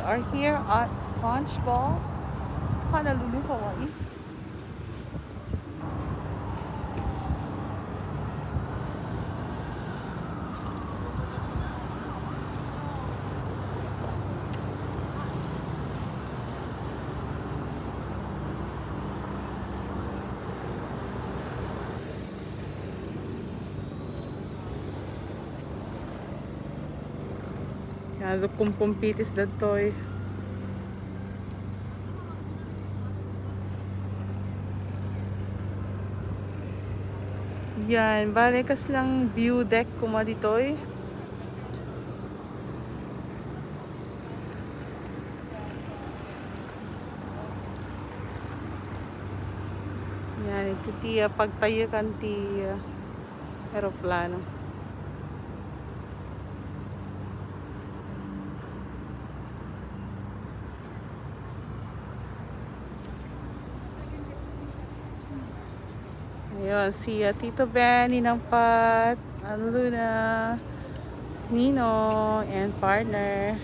are here at Punch Bowl, Honolulu, Hawaii. Yan, kumpitis datoy. Yan, balikas lang view deck kuma ditoy. Yan, iti pagtayo kan ti aeroplano. Ayun, si Tito Ben, Ninang Pat, Luna, Nino, and partner.